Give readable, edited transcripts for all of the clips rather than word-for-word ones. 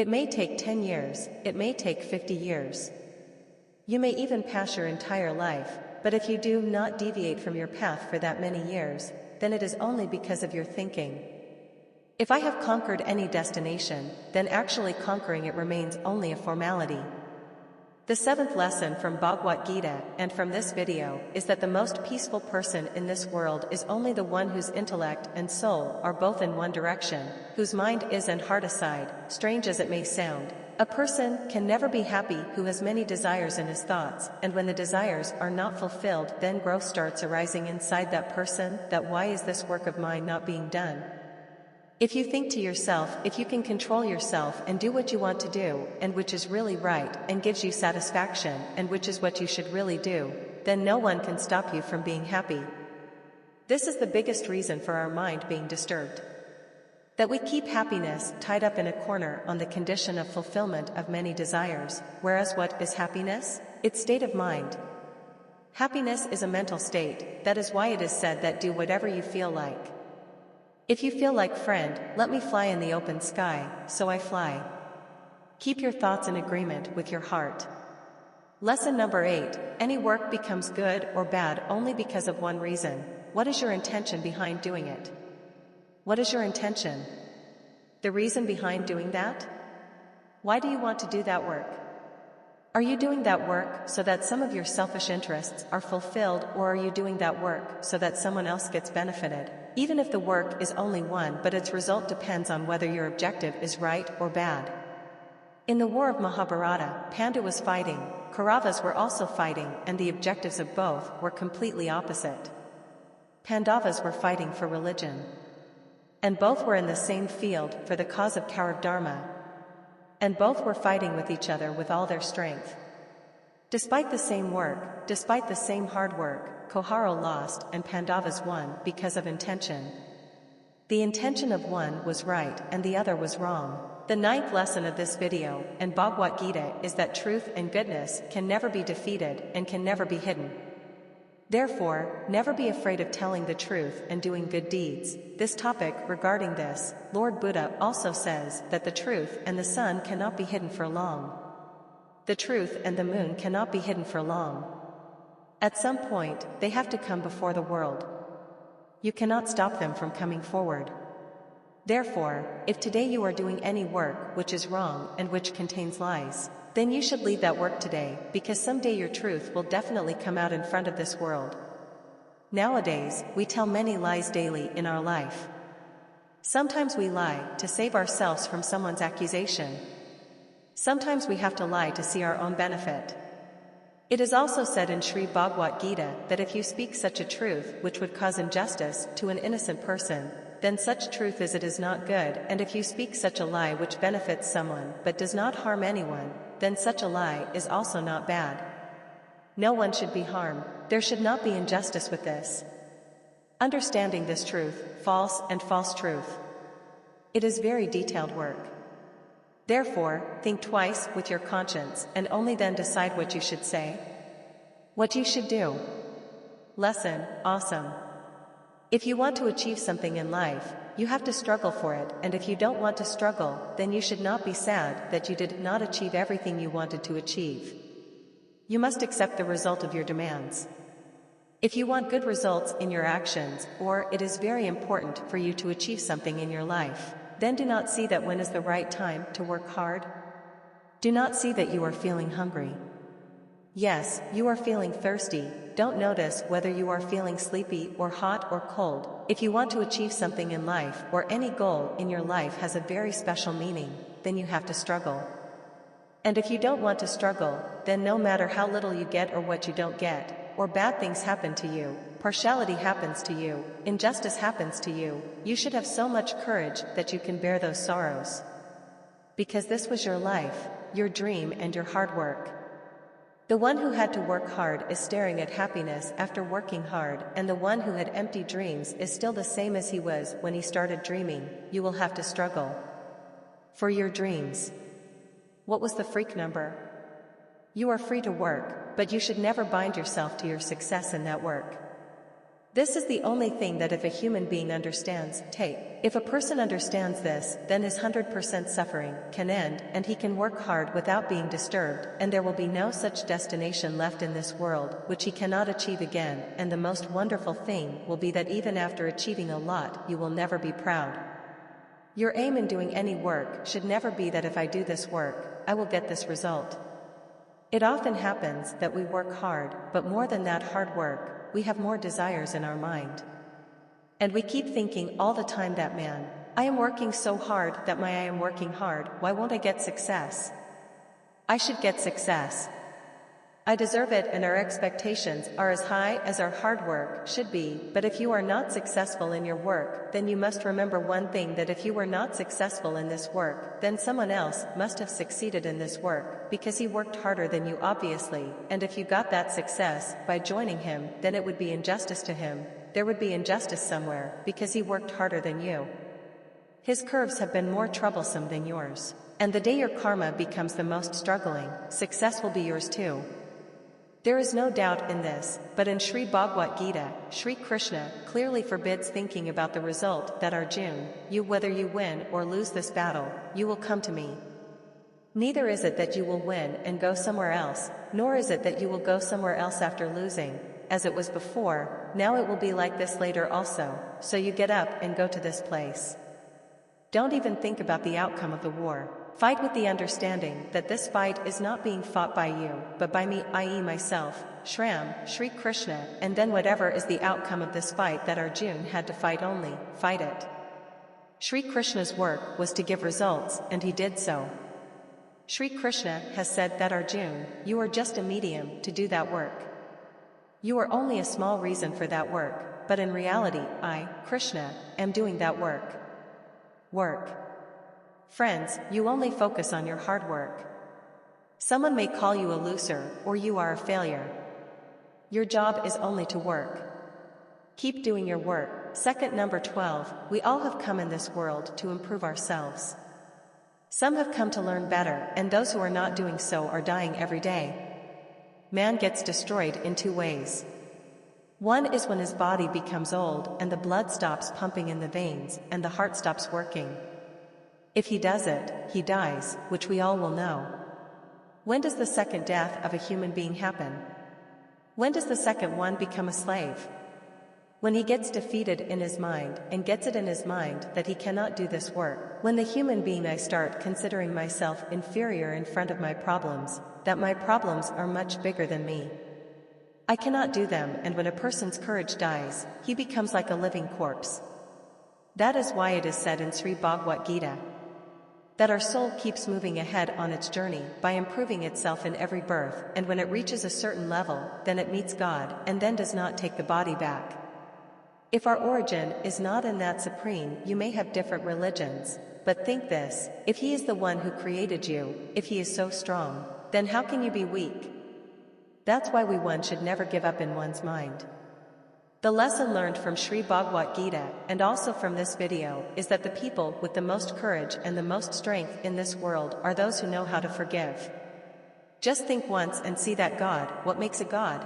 It may take 10 years, it may take 50 years. You may even pass your entire life, but if you do not deviate from your path for that many years, then it is only because of your thinking. If I have conquered any destination, then actually conquering it remains only a formality. The seventh lesson from Bhagavad Gita and from this video is that the most peaceful person in this world is only the one whose intellect and soul are both in one direction, whose mind is and heart aside, strange as it may sound. A person can never be happy who has many desires in his thoughts, and when the desires are not fulfilled, then growth starts arising inside that person, that why is this work of mine not being done? If you think to yourself, if you can control yourself and do what you want to do, and which is really right, and gives you satisfaction, and which is what you should really do, then no one can stop you from being happy. This is the biggest reason for our mind being disturbed. That we keep happiness tied up in a corner on the condition of fulfillment of many desires, whereas what is happiness? It's state of mind. Happiness is a mental state, that is why it is said that do whatever you feel like. If you feel like friend, let me fly in the open sky, so I fly. Keep your thoughts in agreement with your heart. Lesson number 8, any work becomes good or bad only because of one reason. What is your intention behind doing it? What is your intention? The reason behind doing that? Why do you want to do that work? Are you doing that work so that some of your selfish interests are fulfilled, or are you doing that work so that someone else gets benefited? Even if the work is only one, but its result depends on whether your objective is right or bad. In the war of Mahabharata, Pandu was fighting, Kauravas were also fighting, and the objectives of both were completely opposite. Pandavas were fighting for religion. And both were in the same field for the cause of Kaurav Dharma. And both were fighting with each other with all their strength. Despite the same work, despite the same hard work, Kauravas lost and Pandavas won because of intention. The intention of one was right and the other was wrong. The ninth lesson of this video and Bhagavad Gita is that truth and goodness can never be defeated and can never be hidden. Therefore, never be afraid of telling the truth and doing good deeds. This topic regarding this, Lord Buddha also says that the truth and the sun cannot be hidden for long. The truth and the moon cannot be hidden for long. At some point, they have to come before the world. You cannot stop them from coming forward. Therefore, if today you are doing any work which is wrong and which contains lies, then you should leave that work today, because someday your truth will definitely come out in front of this world. Nowadays, we tell many lies daily in our life. Sometimes we lie to save ourselves from someone's accusation. Sometimes we have to lie to see our own benefit. It is also said in Sri Bhagavad Gita that if you speak such a truth which would cause injustice to an innocent person, then such truth as it is not good, and if you speak such a lie which benefits someone but does not harm anyone, then such a lie is also not bad. No one should be harmed. There should not be injustice with this. Understanding this truth, false and false truth. It is very detailed work. Therefore, think twice with your conscience and only then decide what you should say, what you should do. Lesson, awesome. If you want to achieve something in life, you have to struggle for it, and if you don't want to struggle, then you should not be sad that you did not achieve everything you wanted to achieve. You must accept the result of your demands. If you want good results in your actions, or it is very important for you to achieve something in your life, then do not see that when is the right time to work hard. Do not see that you are feeling hungry. Yes, you are feeling thirsty. Don't notice whether you are feeling sleepy or hot or cold. If you want to achieve something in life, or any goal in your life has a very special meaning, then you have to struggle. And if you don't want to struggle, then no matter how little you get or what you don't get, or bad things happen to you, partiality happens to you, injustice happens to you, you should have so much courage that you can bear those sorrows. Because this was your life, your dream and your hard work. The one who had to work hard is staring at happiness after working hard, and the one who had empty dreams is still the same as he was when he started dreaming. You will have to struggle for your dreams. What was the freak number? You are free to work, but you should never bind yourself to your success in that work. This is the only thing that if a human being understands, if a person understands this, then his 100% suffering can end, and he can work hard without being disturbed, and there will be no such destination left in this world, which he cannot achieve again, and the most wonderful thing will be that even after achieving a lot, you will never be proud. Your aim in doing any work should never be that if I do this work, I will get this result. It often happens that we work hard, but more than that hard work, we have more desires in our mind. And we keep thinking all the time that I am working so hard that I am working hard, why won't I get success? I should get success. I deserve it, and our expectations are as high as our hard work should be. But if you are not successful in your work, then you must remember one thing, that if you were not successful in this work, then someone else must have succeeded in this work, because he worked harder than you obviously, and if you got that success by joining him, then it would be injustice to him. There would be injustice somewhere, because he worked harder than you. His curves have been more troublesome than yours. And the day your karma becomes the most struggling, success will be yours too. There is no doubt in this, but in Sri Bhagavad Gita, Sri Krishna clearly forbids thinking about the result, that Arjuna, whether you win or lose this battle, you will come to me. Neither is it that you will win and go somewhere else, nor is it that you will go somewhere else after losing, as it was before, now it will be like this later also, so you get up and go to this place. Don't even think about the outcome of the war. Fight with the understanding that this fight is not being fought by you, but by me, i.e. myself, Shram, Sri Krishna, and then whatever is the outcome of this fight that Arjuna had to fight, only fight it. Sri Krishna's work was to give results, and he did so. Sri Krishna has said that Arjuna, you are just a medium to do that work. You are only a small reason for that work, but in reality, I, Krishna, am doing that work. Friends, you only focus on your hard work. Someone may call you a loser, or you are a failure. Your job is only to work. Keep doing your work. Second, number 12, we all have come in this world to improve ourselves. Some have come to learn better, and those who are not doing so are dying every day. Man gets destroyed in two ways. One is when his body becomes old and the blood stops pumping in the veins and the heart stops working. If he does it, he dies, which we all will know. When does the second death of a human being happen? When does the second one become a slave? When he gets defeated in his mind and gets it in his mind that he cannot do this work. When the human being I start considering myself inferior in front of my problems, that my problems are much bigger than me. I cannot do them, and when a person's courage dies, he becomes like a living corpse. That is why it is said in Sri Bhagavad Gita that our soul keeps moving ahead on its journey by improving itself in every birth, and when it reaches a certain level, then it meets God, and then does not take the body back. If our origin is not in that supreme, you may have different religions, but think this, if he is the one who created you, if he is so strong, then how can you be weak? That's why one should never give up in one's mind. The lesson learned from Sri Bhagavad Gita, and also from this video, is that the people with the most courage and the most strength in this world are those who know how to forgive. Just think once and see that God, what makes a God?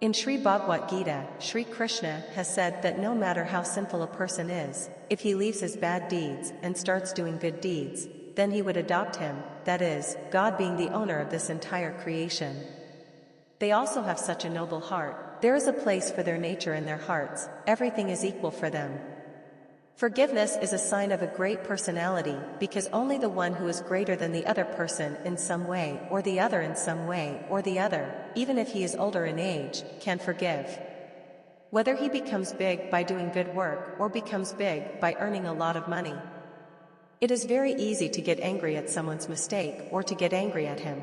In Sri Bhagavad Gita, Sri Krishna has said that no matter how sinful a person is, if he leaves his bad deeds and starts doing good deeds, then he would adopt him, that is, God being the owner of this entire creation. They also have such a noble heart. There is a place for their nature in their hearts, everything is equal for them. Forgiveness is a sign of a great personality, because only the one who is greater than the other person in some way, or the other in some way, or the other, even if he is older in age, can forgive. Whether he becomes big by doing good work, or becomes big by earning a lot of money. It is very easy to get angry at someone's mistake, or to get angry at him.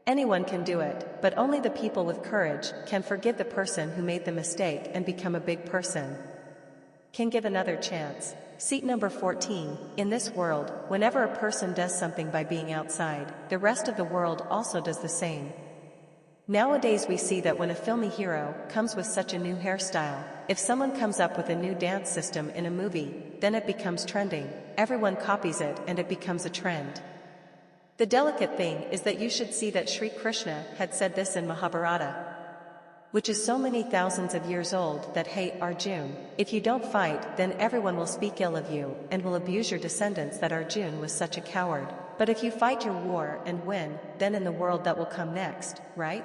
Anyone can do it, but only the people with courage can forgive the person who made the mistake and become a big person. Can give another chance. Seat number 14. In this world, whenever a person does something by being outside, the rest of the world also does the same. Nowadays we see that when a filmy hero comes with such a new hairstyle, if someone comes up with a new dance system in a movie, then it becomes trending, everyone copies it and it becomes a trend. The delicate thing is that you should see that Sri Krishna had said this in Mahabharata. which is so many thousands of years old that hey, Arjun, if you don't fight, then everyone will speak ill of you and will abuse your descendants that Arjun was such a coward. But if you fight your war and win, then in the world that will come next, right?